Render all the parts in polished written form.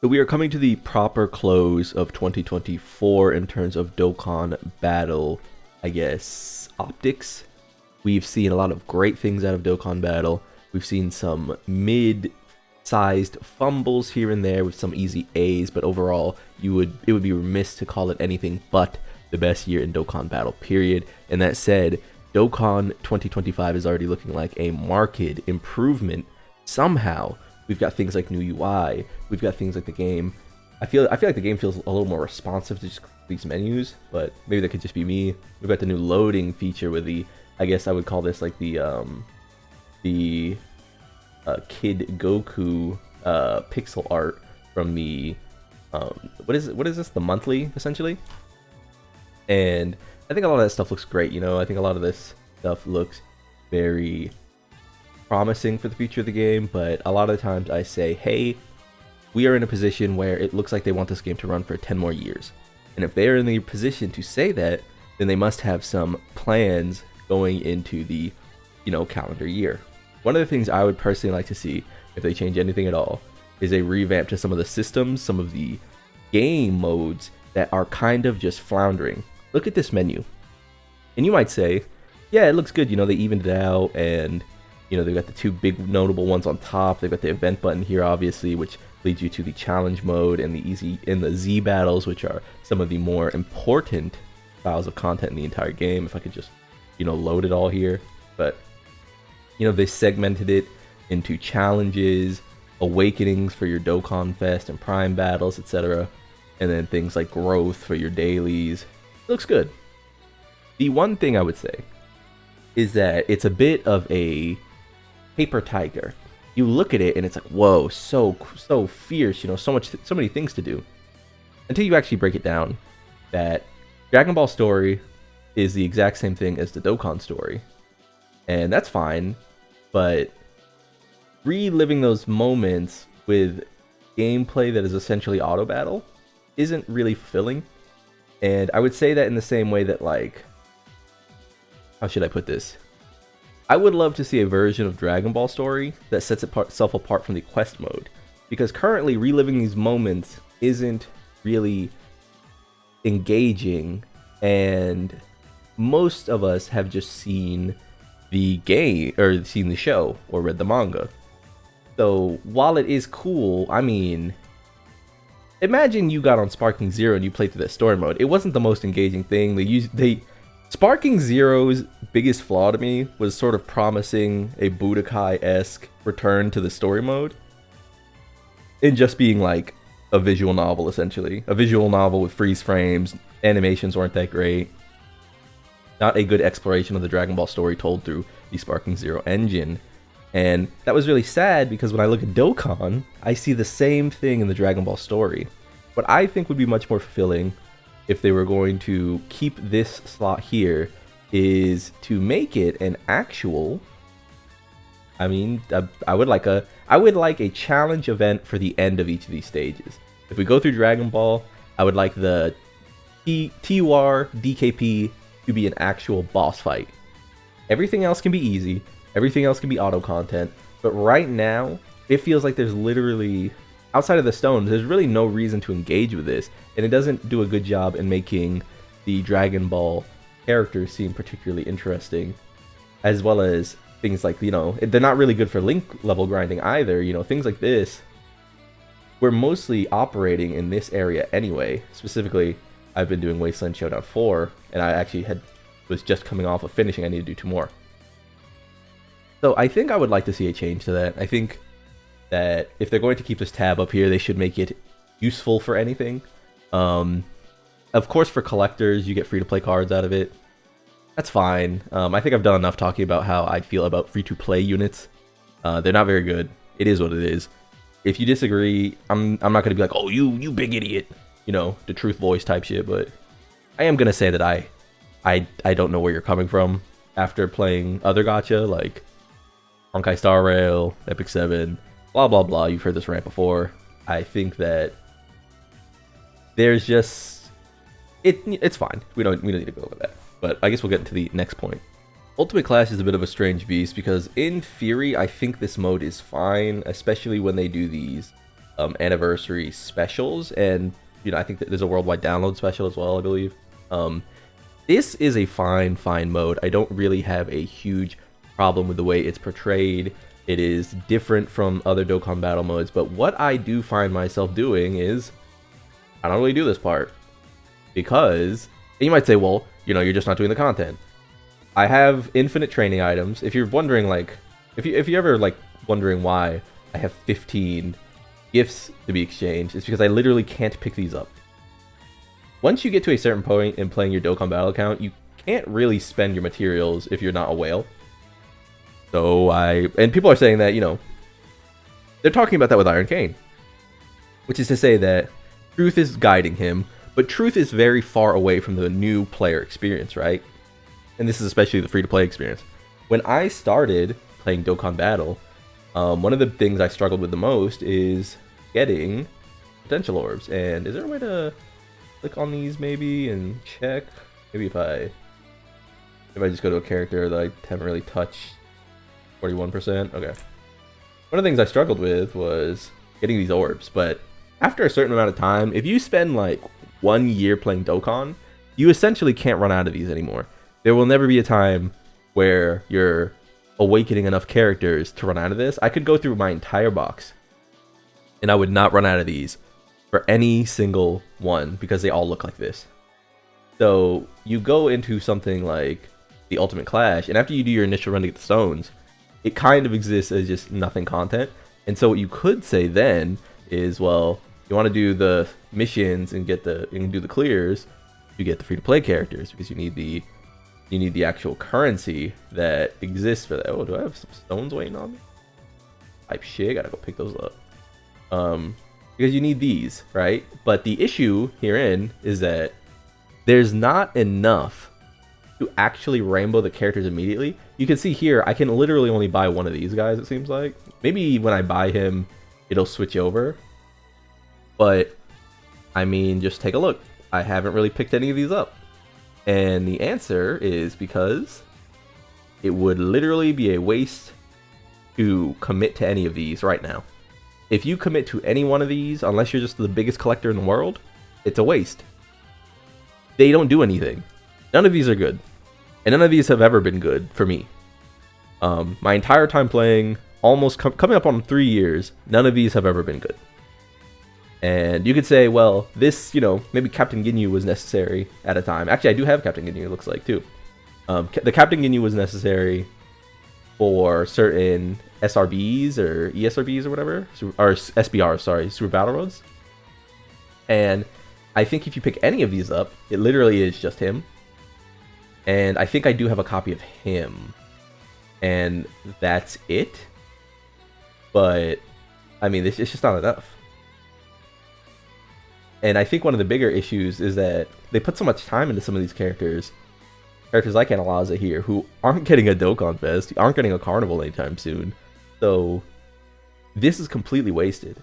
So we are coming to the proper close of 2024 in terms of Dokkan Battle, I guess, optics. We've seen a lot of great things out of Dokkan Battle. We've seen some mid-sized fumbles here and there with some easy A's, but overall, it would be remiss to call it anything but the best year in Dokkan Battle, period. And that said, Dokkan 2025 is already looking like a marked improvement somehow. We've got things like new UI. We've got things like the game. I feel like the game feels a little more responsive to just these menus, but maybe that could just be me. We've got the new loading feature with the, I guess I would call this like the Kid Goku pixel art from the what is this, the monthly essentially. And I think a lot of that stuff looks great. You know, I think a lot of this stuff looks very promising for the future of the game, but a lot of the times I say, hey, we are in a position where it looks like they want this game to run for 10 more years. And if they are in the position to say that, then they must have some plans going into the, calendar year. One of the things I would personally like to see, if they change anything at all, is a revamp to some of the systems, some of the game modes that are kind of just floundering. Look at this menu. And you might say, yeah, it looks good, they evened it out, and they've got the two big notable ones on top. They've got the event button here, obviously, which leads you to the challenge mode and the Z battles, which are some of the more important styles of content in the entire game. If I could just, load it all here. But, they segmented it into challenges, awakenings for your Dokkan Fest and Prime battles, etc. And then things like growth for your dailies. It looks good. The one thing I would say is that it's a bit of a paper tiger. You look at it and it's like, whoa, so fierce, so many things to do. Until you actually break it down, that Dragon Ball story is the exact same thing as the Dokkan story. And that's fine, but reliving those moments with gameplay that is essentially auto battle isn't really fulfilling. And I would say that in the same way that, like, how should I put this? I would love to see a version of Dragon Ball story that sets itself apart from the quest mode, because currently reliving these moments isn't really engaging, and most of us have just seen the game or seen the show or read the manga. So while it is cool, I mean, imagine you got on Sparking Zero and you played through that story mode. It wasn't the most engaging thing. Sparking Zero's biggest flaw to me was sort of promising a Budokai-esque return to the story mode and just being like a visual novel, essentially. A visual novel with freeze frames, animations weren't that great. Not a good exploration of the Dragon Ball story told through the Sparking Zero engine. And that was really sad because when I look at Dokkan, I see the same thing in the Dragon Ball story. What I think would be much more fulfilling if they were going to keep this slot here is to make it an actual, I would like a challenge event for the end of each of these stages. If we go through Dragon Ball, I would like the TUR DKP to be an actual boss fight. Everything else can be easy, everything else can be auto content, but right now it feels like there's literally, outside of the stones, there's really no reason to engage with this, and it doesn't do a good job in making the Dragon Ball characters seem particularly interesting, as well as things like, they're not really good for link level grinding either. Things like this, we're mostly operating in this area anyway. Specifically, I've been doing Wasteland Showdown 4, and I actually was just coming off of finishing. I need to do 2 more. So I think I would like to see a change to that. I think that if they're going to keep this tab up here, they should make it useful for anything. Of course, for collectors, you get free-to-play cards out of it. That's fine. I think I've done enough talking about how I feel about free-to-play units. They're not very good. It is what it is. If you disagree, I'm not going to be like, oh, you big idiot, the truth voice type shit. But I am going to say that I don't know where you're coming from after playing other gacha, like Honkai Star Rail, Epic 7, blah, blah, blah. You've heard this rant before. I think that there's just, it's fine. We don't need to go over that. But I guess we'll get into the next point. Ultimate Clash is a bit of a strange beast because in theory, I think this mode is fine, especially when they do these anniversary specials, and I think that there's a worldwide download special as well, I believe. This is a fine mode. I don't really have a huge problem with the way it's portrayed. It is different from other Dokkan Battle modes, but what I do find myself doing is I don't really do this part because you might say, well, you're just not doing the content. I have infinite training items. If you're wondering, like, if you're ever like wondering why I have 15 gifts to be exchanged, it's because I literally can't pick these up. Once you get to a certain point in playing your Dokkan Battle account, you can't really spend your materials if you're not a whale. So and people are saying that, they're talking about that with Iron Cane, which is to say that Truth is guiding him, but Truth is very far away from the new player experience, right? And this is especially the free-to-play experience. When I started playing Dokkan Battle, one of the things I struggled with the most is getting potential orbs. And is there a way to click on these maybe and check? Maybe if I just go to a character that I haven't really touched. 41%. Okay. One of the things I struggled with was getting these orbs, but after a certain amount of time, if you spend like 1 year playing Dokkan, you essentially can't run out of these anymore. There will never be a time where you're awakening enough characters to run out of this. I could go through my entire box and I would not run out of these for any single one because they all look like this. So you go into something like the Ultimate Clash, and after you do your initial run to get the stones, it kind of exists as just nothing content. And so what you could say then is, well, you want to do the missions and do the clears, you get the free-to-play characters because you need the actual currency that exists for that. Oh, do I have some stones waiting on me? Type shit, gotta go pick those up. Because you need these, right? But the issue herein is that there's not enough to actually rainbow the characters immediately. You can see here, I can literally only buy one of these guys, it seems like. Maybe when I buy him, it'll switch over. But, I mean, just take a look. I haven't really picked any of these up. And the answer is because it would literally be a waste to commit to any of these right now. If you commit to any one of these, unless you're just the biggest collector in the world, it's a waste. They don't do anything. None of these are good. And none of these have ever been good for me. My entire time playing, almost coming up on 3 years, none of these have ever been good. And you could say, well, this, maybe Captain Ginyu was necessary at a time. Actually, I do have Captain Ginyu, it looks like, too. The Captain Ginyu was necessary for certain SRBs or ESRBs or whatever. Or SBRs, sorry, Super Battle Roads. And I think if you pick any of these up, it literally is just him. And I think I do have a copy of him. And that's it. But, I mean, it's just not enough. And I think one of the bigger issues is that they put so much time into some of these characters. Characters like Analyza here, who aren't getting a Dokkan Fest, aren't getting a Carnival anytime soon. So, this is completely wasted.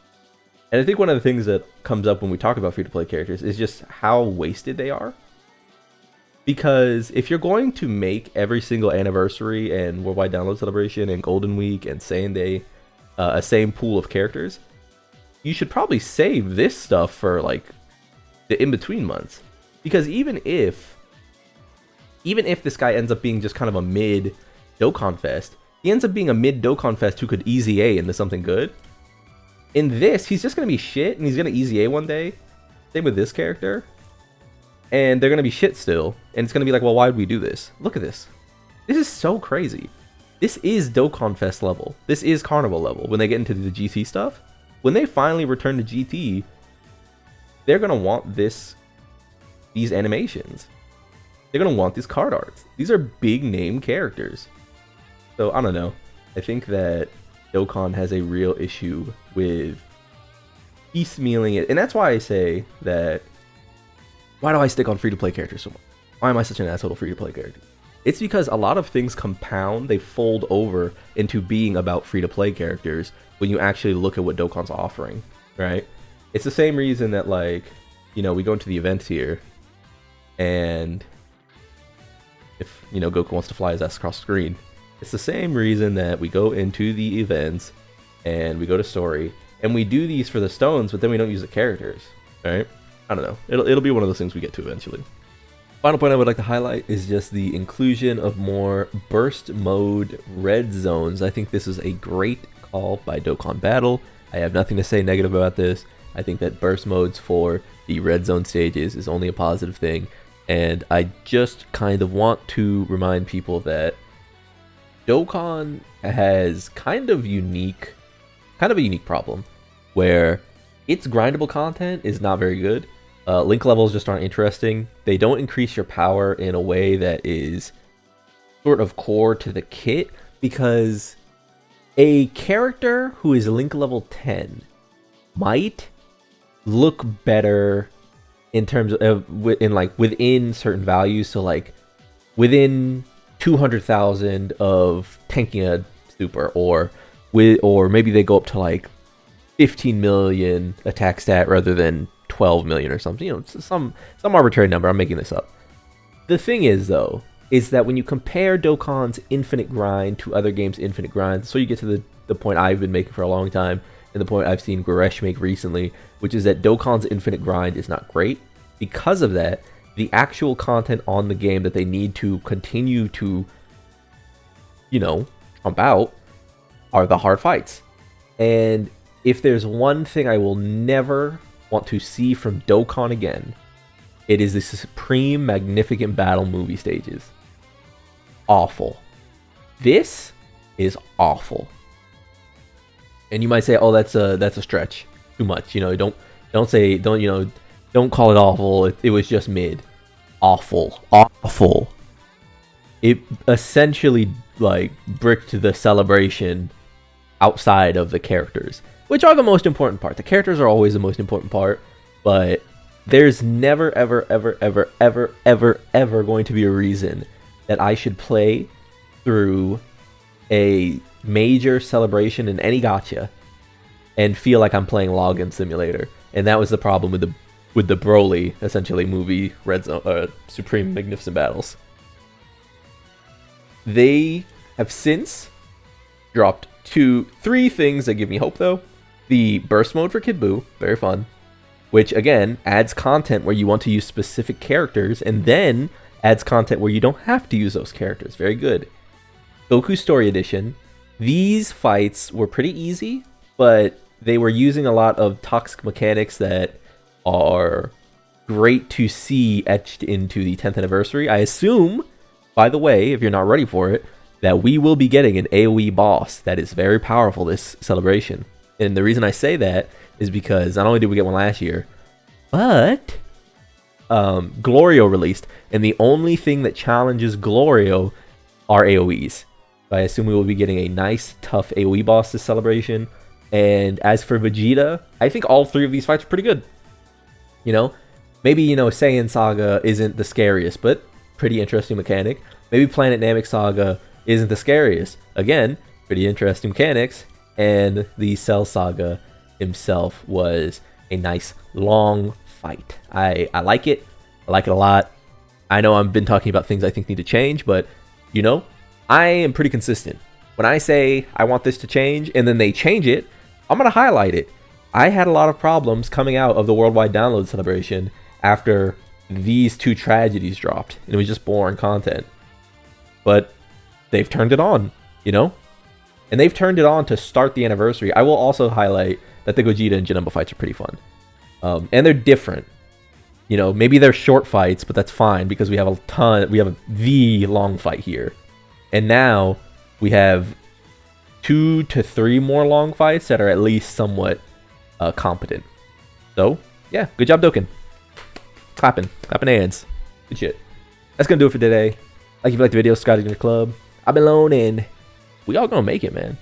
And I think one of the things that comes up when we talk about free-to-play characters is just how wasted they are. Because if you're going to make every single anniversary and worldwide download celebration and Golden Week and Saiyan Day a same pool of characters, you should probably save this stuff for like the in-between months. Because even if this guy ends up being just kind of a mid Dokkan Fest, he ends up being a mid Dokkan Fest who could easy A into something good. In this, he's just going to be shit and he's going to easy A one day. Same with this character. And they're going to be shit still. And it's going to be like, well, why would we do this? Look at this. This is so crazy. This is Dokkan Fest level. This is Carnival level when they get into the GT stuff. When they finally return to GT, they're going to want these animations. They're going to want these card arts. These are big name characters. So, I don't know. I think that Dokkan has a real issue with piecemealing it. And that's why I say that, why do I stick on free-to-play characters so much? Why am I such an asshole to free-to-play characters? It's because a lot of things compound, they fold over into being about free-to-play characters when you actually look at what Dokkan's offering, right? It's the same reason that, like, we go into the events here, and if, Goku wants to fly his ass across the screen, it's the same reason that we go into the events, and we go to story, and we do these for the stones, but then we don't use the characters. All right, I don't know. It'll be one of those things we get to eventually. Final point I would like to highlight is just the inclusion of more burst mode red zones. I think this is a great call by Dokkan Battle. I have nothing to say negative about this. I think that burst modes for the red zone stages is only a positive thing. And I just kind of want to remind people that Dokkan has kind of a unique problem where its grindable content is not very good. Link levels just aren't interesting. They don't increase your power in a way that is sort of core to the kit, because a character who is Link level 10 might look better in terms of within certain values. So like within 200,000 of tanking a super, or maybe they go up to like 15 million attack stat rather than 12 million or something. You know, it's some arbitrary number. I'm making this up. The thing is, though, is that when you compare Dokkan's infinite grind to other games' infinite grind, so you get to the point I've been making for a long time, and the point I've seen Goresh make recently, which is that Dokkan's infinite grind is not great. Because of that, the actual content on the game that they need to continue to, you know, pump out are the hard fights. And if there's one thing I will never want to see from Dokkan again, it is the Supreme Magnificent Battle movie stages. Awful. This is awful. And you might say, "Oh, that's a stretch. Too much." You know, don't call it awful. It was just mid. Awful. It essentially like bricked the celebration outside of the characters, which are the most important part. The characters are always the most important part, but there's never, ever, ever, ever, ever, ever, ever going to be a reason that I should play through a major celebration in any gacha and feel like I'm playing Login Simulator. And that was the problem with the Broly, essentially, movie Red Zone, Supreme Magnificent Battles. They have since dropped 3 things that give me hope, though. The burst mode for Kid Buu, very fun, which again adds content where you want to use specific characters, and then adds content where you don't have to use those characters. Very good. Goku Story Edition. These fights were pretty easy, but they were using a lot of toxic mechanics that are great to see etched into the 10th anniversary. I assume, by the way, if you're not ready for it, that we will be getting an AoE boss that is very powerful this celebration. And the reason I say that is because not only did we get one last year, but Glorio released, and the only thing that challenges Glorio are AoEs. So I assume we will be getting a nice, tough AoE boss this celebration. And as for Vegeta, I think all 3 of these fights are pretty good. You know, maybe, Saiyan Saga isn't the scariest, but pretty interesting mechanic. Maybe Planet Namek Saga isn't the scariest. Again, pretty interesting mechanics. And the Cell Saga himself was a nice long fight. I like it. I like it a lot. I know I've been talking about things I think need to change, but I am pretty consistent. When I say I want this to change and then they change it, I'm going to highlight it. I had a lot of problems coming out of the worldwide download celebration after these 2 tragedies dropped, and it was just boring content. But they've turned it on, And they've turned it on to start the anniversary. I will also highlight that the Gogeta and Janemba fights are pretty fun. And they're different. Maybe they're short fights, but that's fine because we have the long fight here. And now we have 2 to 3 more long fights that are at least somewhat competent. So, yeah, good job, Dokkan. Clapping hands. Good shit. That's gonna do it for today. Like if you liked the video, subscribe to the club. I've been alone, and we all gonna make it, man.